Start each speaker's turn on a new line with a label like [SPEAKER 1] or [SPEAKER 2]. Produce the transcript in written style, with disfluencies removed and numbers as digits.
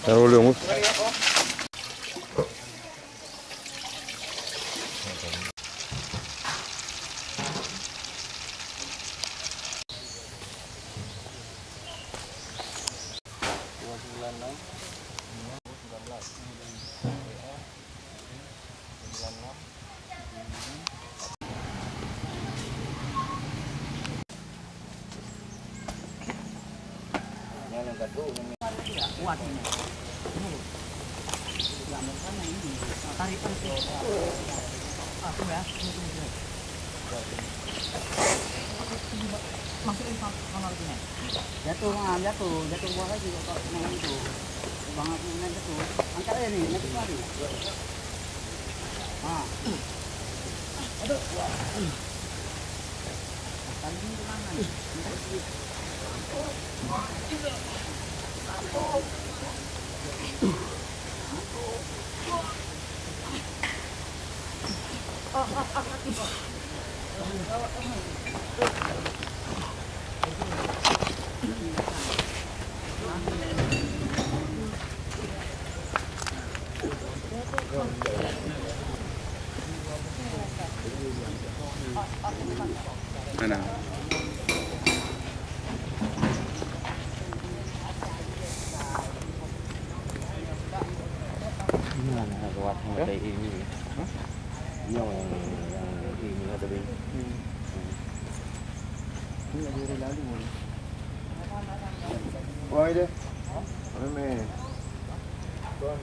[SPEAKER 1] Taruh dulu, Mus.
[SPEAKER 2] Jatuh buah lagi kok yang itu. Banget ini jatuh. Angkat aja nih, nanti lari. Ah. Aduh. Tadi ini mana?
[SPEAKER 1] Mana?
[SPEAKER 3] Mana kuat ngerti ini. Yang ini ada di.
[SPEAKER 2] Ini ada lalu.
[SPEAKER 1] Wah, ini. Ini.
[SPEAKER 2] Tuan,